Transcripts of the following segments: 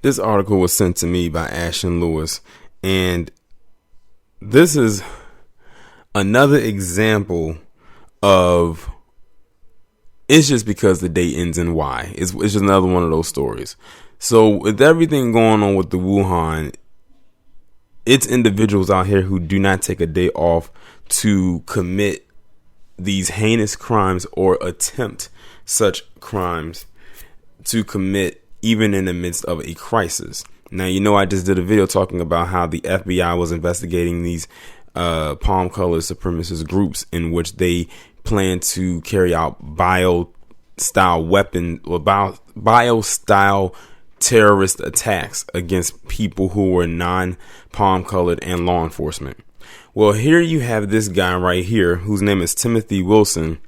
This article was sent to me by Ashton Lewis, and this is another example of it's just because the day ends in Y. It's just another one of those stories. So with everything going on with the Wuhan, it's individuals out here who do not take a day off to commit these heinous crimes or attempt such crimes to commit even in the midst of a crisis. Now, I just did a video talking about how the FBI was investigating these palm colored supremacist groups in which they plan to carry out bio-style weapon or bio-style terrorist attacks against people who were non-palm colored and law enforcement. Well, here you have this guy right here whose name is Timothy Wilson,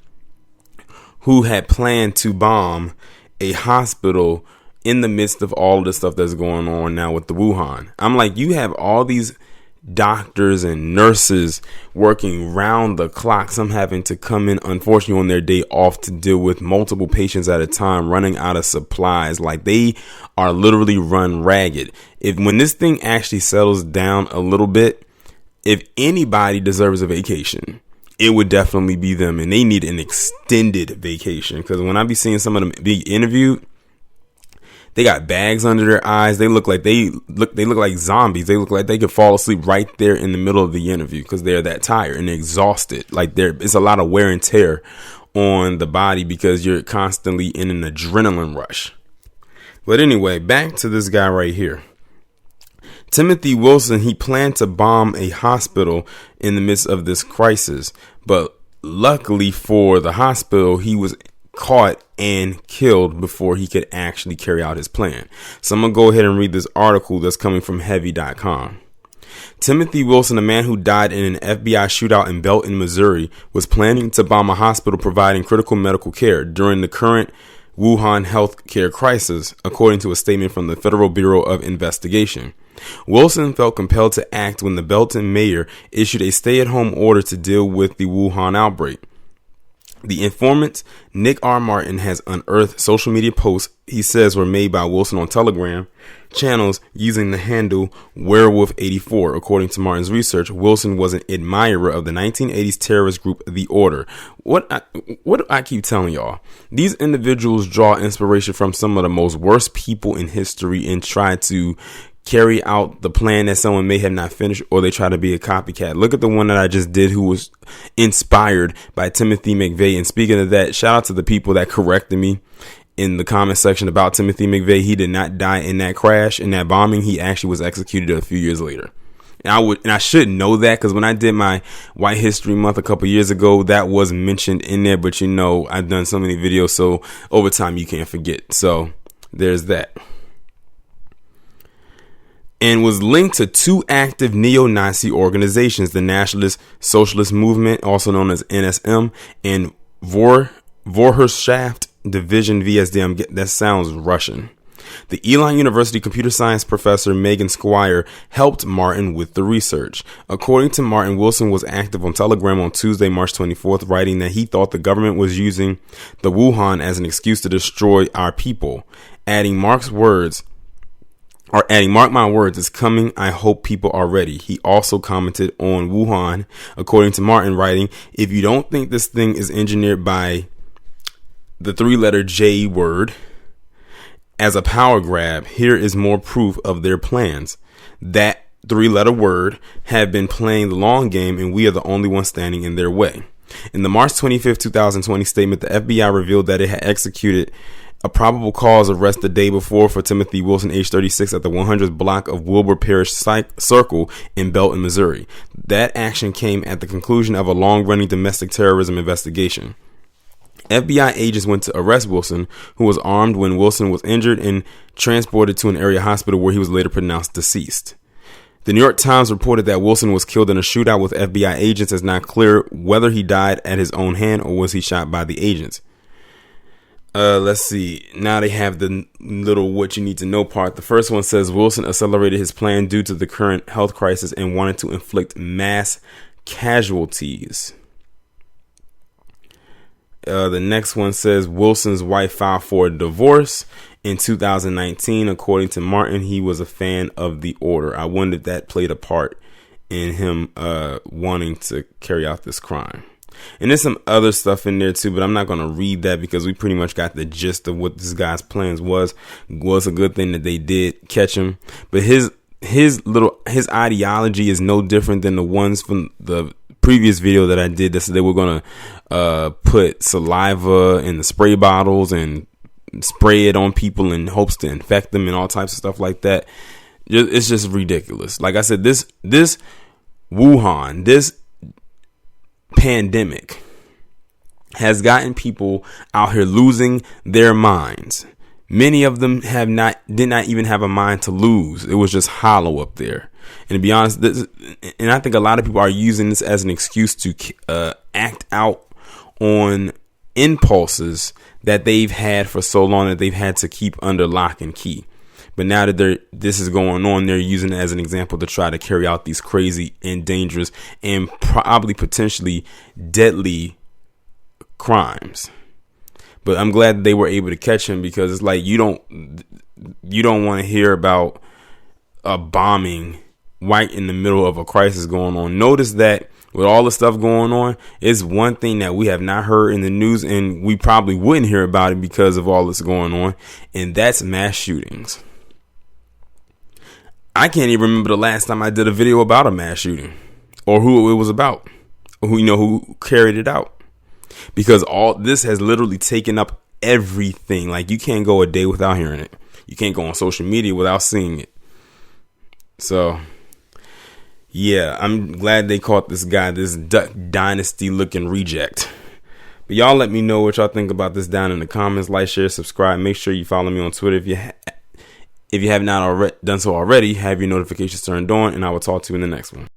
who had planned to bomb a hospital in the midst of all of the stuff that's going on now with the Wuhan. I'm like, you have all these doctors and nurses working round the clock, some having to come in, unfortunately, on their day off to deal with multiple patients at a time, running out of supplies. Like, they are literally run ragged. When this thing actually settles down a little bit, if anybody deserves a vacation, it would definitely be them, and they need an extended vacation. Because when I be seeing some of them be interviewed, they got bags under their eyes. They look like zombies. They look like they could fall asleep right there in the middle of the interview because they're that tired and exhausted. Like, it's a lot of wear and tear on the body because you're constantly in an adrenaline rush. But anyway, back to this guy right here. Timothy Wilson, he planned to bomb a hospital in the midst of this crisis, but luckily for the hospital, he was caught and killed before he could actually carry out his plan. So I'm going to go ahead and read this article that's coming from heavy.com. Timothy Wilson, a man who died in an FBI shootout in Belton, Missouri, was planning to bomb a hospital providing critical medical care during the current Wuhan healthcare crisis, according to a statement from the Federal Bureau of Investigation. Wilson felt compelled to act when the Belton mayor issued a stay-at-home order to deal with the Wuhan outbreak. The informant, Nick R. Martin, has unearthed social media posts he says were made by Wilson on Telegram channels using the handle Werewolf84. According to Martin's research, Wilson was an admirer of the 1980s terrorist group The Order. What I keep telling y'all, these individuals draw inspiration from some of the most worst people in history and try to carry out the plan that someone may have not finished, or they try to be a copycat. Look at the one that I just did, who was inspired by Timothy McVeigh. And speaking of that, shout out to the people that corrected me in the comment section about Timothy McVeigh. He did not die in that crash, in that bombing. He actually was executed a few years later. And I should know that, because when I did my White History Month a couple years ago, that was mentioned in there. But I've done so many videos, so over time you can't forget. So there's that. And was linked to two active neo-Nazi organizations, the Nationalist Socialist Movement, also known as NSM, and Vorherschaft Division VSD. That sounds Russian. The Elon University computer science professor Megan Squire helped Martin with the research. According to Martin, Wilson was active on Telegram on Tuesday, March 24th, writing that he thought the government was using the Wuhan as an excuse to destroy our people, adding Mark my words, it's coming. I hope people are ready. He also commented on Wuhan, according to Martin, writing, if you don't think this thing is engineered by the three-letter J word as a power grab, here is more proof of their plans. That three-letter word have been playing the long game, and we are the only ones standing in their way. In the March 25th, 2020 statement, the FBI revealed that it had executed a probable cause arrest the day before for Timothy Wilson, age 36, at the 100th block of Wilbur Parish Circle in Belton, Missouri. That action came at the conclusion of a long-running domestic terrorism investigation. FBI agents went to arrest Wilson, who was armed when Wilson was injured and transported to an area hospital where he was later pronounced deceased. The New York Times reported that Wilson was killed in a shootout with FBI agents. It's not clear whether he died at his own hand or was he shot by the agents. Let's see. Now they have the little what you need to know part. The first one says Wilson accelerated his plan due to the current health crisis and wanted to inflict mass casualties. The next one says Wilson's wife filed for a divorce, in 2019. According to Martin, he was a fan of the order. I wonder if that played a part in him wanting to carry out this crime. And there's some other stuff in there too, but I'm not going to read that because we pretty much got the gist of what this guy's plans was. Was a good thing that they did catch him, but his ideology is no different than the ones from the previous video that I did. That said they were going to put saliva in the spray bottles and spray it on people in hopes to infect them and all types of stuff like that. It's just ridiculous. Like I said, this Wuhan, this pandemic has gotten people out here losing their minds. Many of them did not even have a mind to lose. It was just hollow up there. And to be honest, I think a lot of people are using this as an excuse to act out on impulses that they've had for so long that they've had to keep under lock and key. But now that this is going on, they're using it as an example to try to carry out these crazy and dangerous and probably potentially deadly crimes. But I'm glad that they were able to catch him, because it's like you don't want to hear about a bombing right in the middle of a crisis going on. Notice that with all the stuff going on, it's one thing that we have not heard in the news, and we probably wouldn't hear about it because of all this going on, and that's mass shootings. I can't even remember the last time I did a video about a mass shooting or who it was about, or who carried it out, because all this has literally taken up everything. Like, you can't go a day without hearing it. You can't go on social media without seeing it. So, yeah, I'm glad they caught this guy, this Duck Dynasty looking reject. But y'all let me know what y'all think about this down in the comments. Like, share, subscribe. Make sure you follow me on Twitter if you have not done so already. Have your notifications turned on, and I will talk to you in the next one.